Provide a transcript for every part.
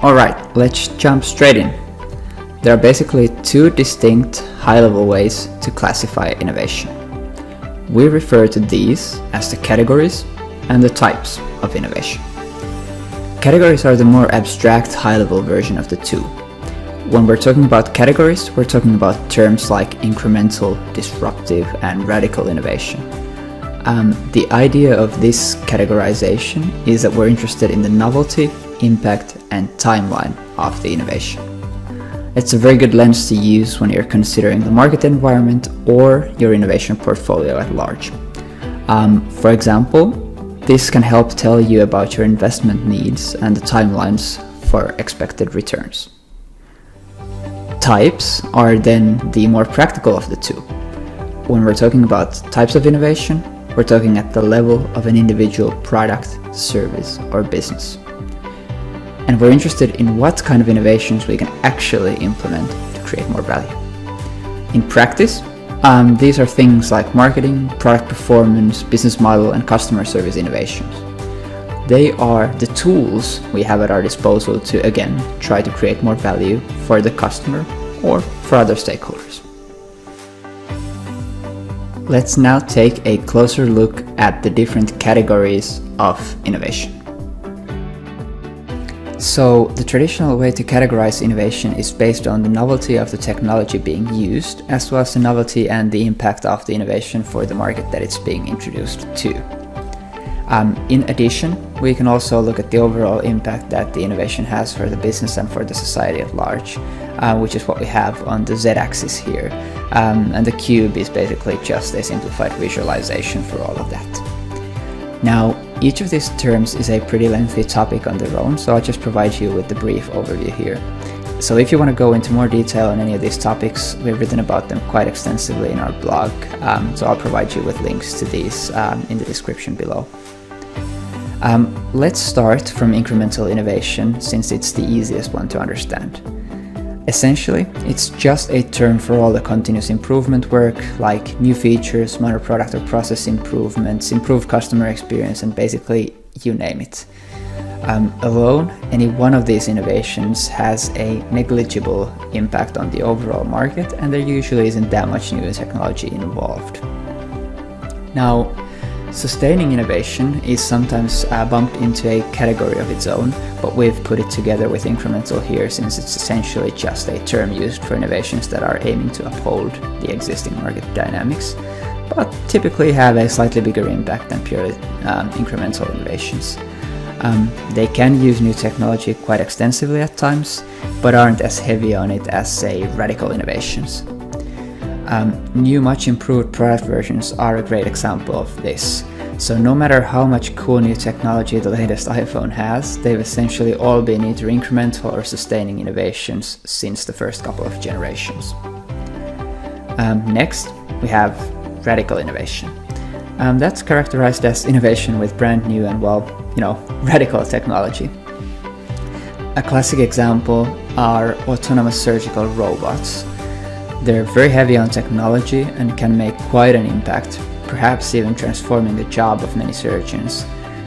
Alright, let's jump straight in. There are basically two distinct high-level ways to classify innovation. We refer to these as the categories and the types of innovation. Categories are the more abstract high-level version of the two. When we're talking about categories, we're talking about terms like incremental, disruptive, and radical innovation. The idea of this categorization is that we're interested in the novelty, impact, and timeline of the innovation. It's a very good lens to use when you're considering the market environment or your innovation portfolio at large. For example, this can help tell you about your investment needs and the timelines for expected returns. Types are then the more practical of the two. When we're talking about types of innovation, we're talking at the level of an individual product, service, or business. And we're interested in what kind of innovations we can actually implement to create more value. In practice, these are things like marketing, product performance, business model, and customer service innovations. They are the tools we have at our disposal to, again, try to create more value for the customer or for other stakeholders. Let's now take a closer look at the different categories of innovation. So, the traditional way to categorize innovation is based on the novelty of the technology being used, as well as the novelty and the impact of the innovation for the market that it's being introduced to. In addition, we can also look at the overall impact that the innovation has for the business and for the society at large, which is what we have on the z-axis here. And the cube is basically just a simplified visualization for all of that. Now, each of these terms is a pretty lengthy topic on their own, so I'll just provide you with the brief overview here. So if you want to go into more detail on any of these topics, we've written about them quite extensively in our blog, so I'll provide you with links to these in the description below. Let's start from incremental innovation, since it's the easiest one to understand. Essentially, it's just a term for all the continuous improvement work, like new features, minor product or process improvements, improved customer experience, and basically you name it. Alone, any one of these innovations has a negligible impact on the overall market, and there usually isn't that much new technology involved. Now, sustaining innovation is sometimes bumped into a category of its own, but we've put it together with incremental here since it's essentially just a term used for innovations that are aiming to uphold the existing market dynamics, but typically have a slightly bigger impact than purely incremental innovations. They can use new technology quite extensively at times, but aren't as heavy on it as, say, radical innovations. New much improved product versions are a great example of this. So no matter how much cool new technology the latest iPhone has, they've essentially all been either incremental or sustaining innovations since the first couple of generations. Next, we have radical innovation. That's characterized as innovation with brand new and, radical technology. A classic example are autonomous surgical robots. They're very heavy on technology and can make quite an impact, perhaps even transforming the job of many surgeons,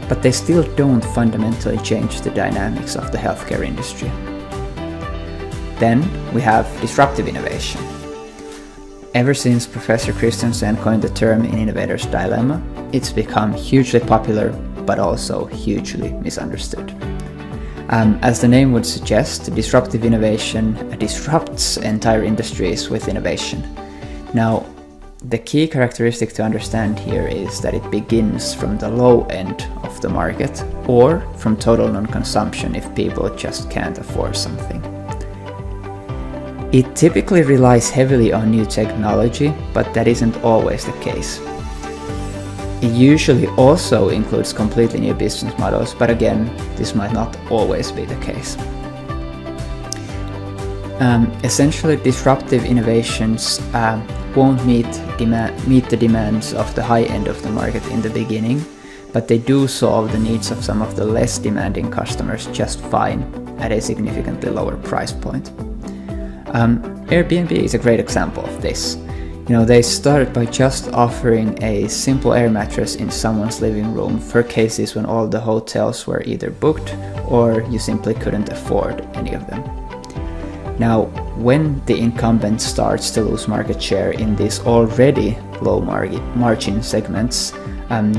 but they still don't fundamentally change the dynamics of the healthcare industry. Then we have disruptive innovation. Ever since Professor Christensen coined the term in Innovator's Dilemma, it's become hugely popular, but also hugely misunderstood. As the name would suggest, disruptive innovation disrupts entire industries with innovation. Now, the key characteristic to understand here is that it begins from the low end of the market or from total non-consumption if people just can't afford something. It typically relies heavily on new technology, but that isn't always the case. It usually also includes completely new business models, but again, this might not always be the case. Essentially, disruptive innovations won't meet the demands of the high end of the market in the beginning, but they do solve the needs of some of the less demanding customers just fine at a significantly lower price point. Airbnb is a great example of this. They started by just offering a simple air mattress in someone's living room for cases when all the hotels were either booked or you simply couldn't afford any of them. Now, when the incumbent starts to lose market share in these already low margin segments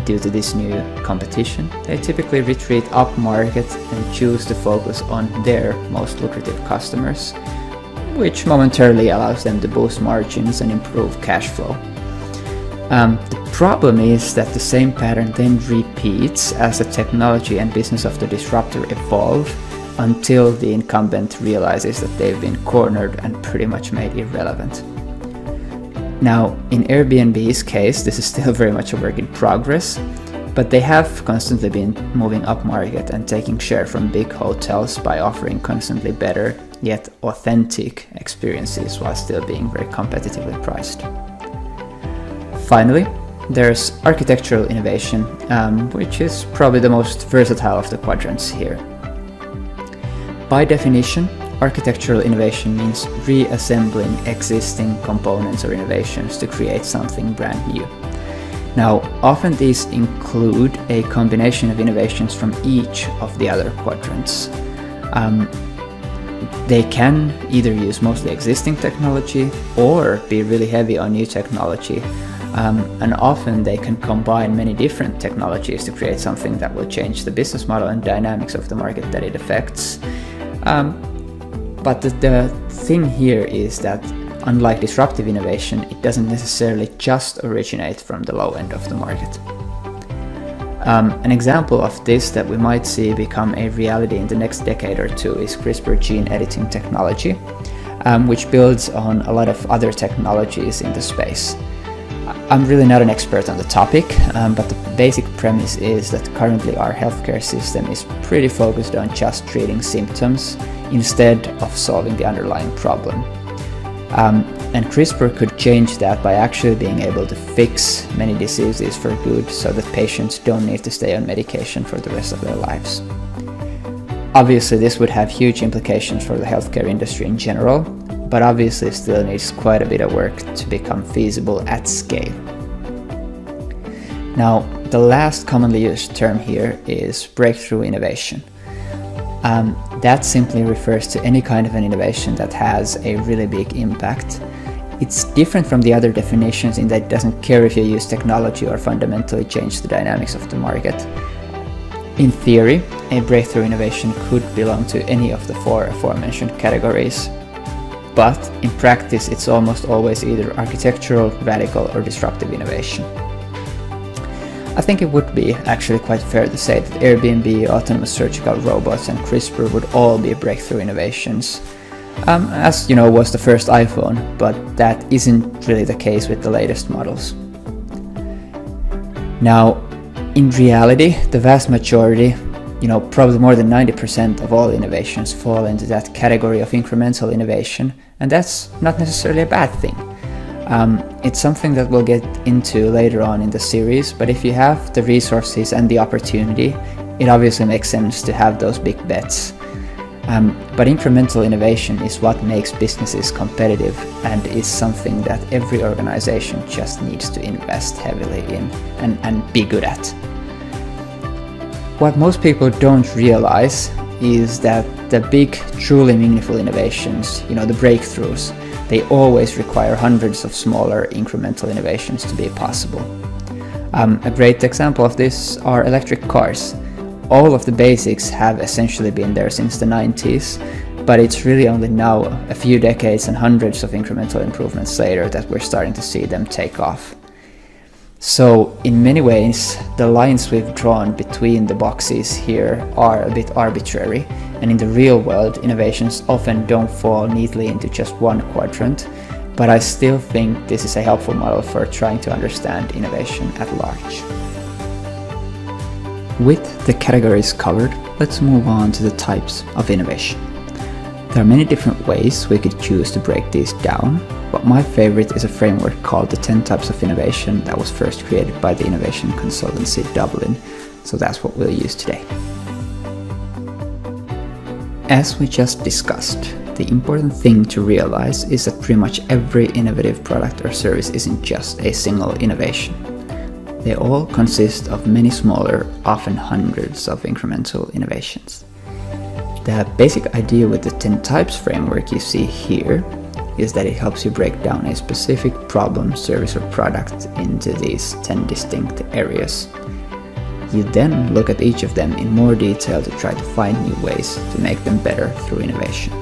due to this new competition, they typically retreat up market and choose to focus on their most lucrative customers, which momentarily allows them to boost margins and improve cash flow. The problem is that the same pattern then repeats as the technology and business of the disruptor evolve until the incumbent realizes that they've been cornered and pretty much made irrelevant. Now, in Airbnb's case, this is still very much a work in progress, but they have constantly been moving up market and taking share from big hotels by offering constantly better yet authentic experiences while still being very competitively priced. Finally, there's architectural innovation, which is probably the most versatile of the quadrants here. By definition, architectural innovation means reassembling existing components or innovations to create something brand new. Now, often these include a combination of innovations from each of the other quadrants. They can either use mostly existing technology or be really heavy on new technology. And often they can combine many different technologies to create something that will change the business model and dynamics of the market that it affects. But the thing here is that unlike disruptive innovation, it doesn't necessarily just originate from the low end of the market. An example of this that we might see become a reality in the next decade or two is CRISPR gene editing technology, which builds on a lot of other technologies in the space. I'm really not an expert on the topic, but the basic premise is that currently our healthcare system is pretty focused on just treating symptoms instead of solving the underlying problem. And CRISPR could change that by actually being able to fix many diseases for good so that patients don't need to stay on medication for the rest of their lives. Obviously, this would have huge implications for the healthcare industry in general, but obviously still needs quite a bit of work to become feasible at scale. Now, the last commonly used term here is breakthrough innovation. That simply refers to any kind of an innovation that has a really big impact. It's different from the other definitions in that it doesn't care if you use technology or fundamentally change the dynamics of the market. In theory, a breakthrough innovation could belong to any of the four aforementioned categories, but in practice it's almost always either architectural, radical, or disruptive innovation. I think it would be actually quite fair to say that Airbnb, autonomous surgical robots, and CRISPR would all be breakthrough innovations. As you know, was the first iPhone, but that isn't really the case with the latest models. Now, in reality, the vast majority, probably more than 90% of all innovations fall into that category of incremental innovation, and that's not necessarily a bad thing. It's something that we'll get into later on in the series, but if you have the resources and the opportunity, it obviously makes sense to have those big bets. But incremental innovation is what makes businesses competitive and is something that every organization just needs to invest heavily in and be good at. What most people don't realize is that the big, truly meaningful innovations, the breakthroughs, they always require hundreds of smaller incremental innovations to be possible. A great example of this are electric cars. All of the basics have essentially been there since the 90s, but it's really only now, a few decades and hundreds of incremental improvements later, that we're starting to see them take off. So in many ways, the lines we've drawn between the boxes here are a bit arbitrary, and in the real world, innovations often don't fall neatly into just one quadrant, but I still think this is a helpful model for trying to understand innovation at large. With the categories covered, let's move on to the types of innovation. There are many different ways we could choose to break these down, but my favorite is a framework called the 10 Types of Innovation that was first created by the innovation consultancy Dublin, so that's what we'll use today. As we just discussed, the important thing to realize is that pretty much every innovative product or service isn't just a single innovation. They all consist of many smaller, often hundreds of incremental innovations. The basic idea with the 10 types framework you see here is that it helps you break down a specific problem, service, or product into these 10 distinct areas. You then look at each of them in more detail to try to find new ways to make them better through innovation.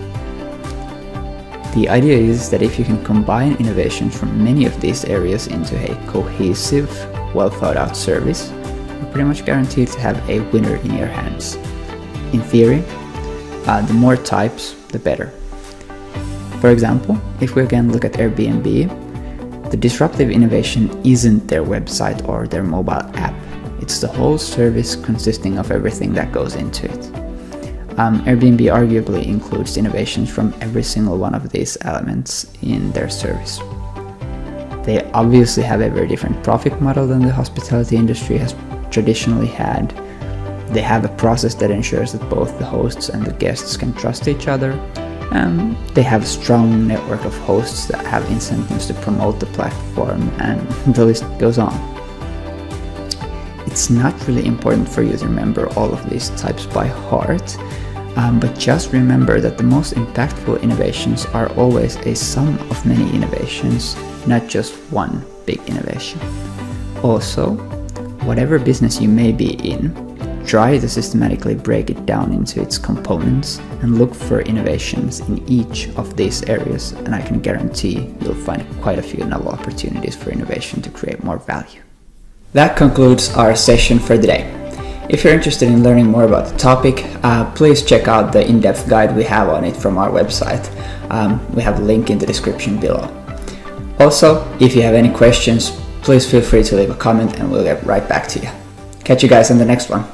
The idea is that if you can combine innovations from many of these areas into a cohesive, well thought out service, you're pretty much guaranteed to have a winner in your hands. In theory, the more types, the better. For example, if we again look at Airbnb, the disruptive innovation isn't their website or their mobile app. It's the whole service consisting of everything that goes into it. Airbnb arguably includes innovations from every single one of these elements in their service. They obviously have a very different profit model than the hospitality industry has traditionally had. They have a process that ensures that both the hosts and the guests can trust each other. They have a strong network of hosts that have incentives to promote the platform, and the list goes on. It's not really important for you to remember all of these types by heart, but just remember that the most impactful innovations are always a sum of many innovations, not just one big innovation. Also, whatever business you may be in, try to systematically break it down into its components and look for innovations in each of these areas, and I can guarantee you'll find quite a few novel opportunities for innovation to create more value. That concludes our session for today. If you're interested in learning more about the topic, please check out the in-depth guide we have on it from our website. We have a link in the description below. Also, if you have any questions, please feel free to leave a comment and we'll get right back to you. Catch you guys in the next one.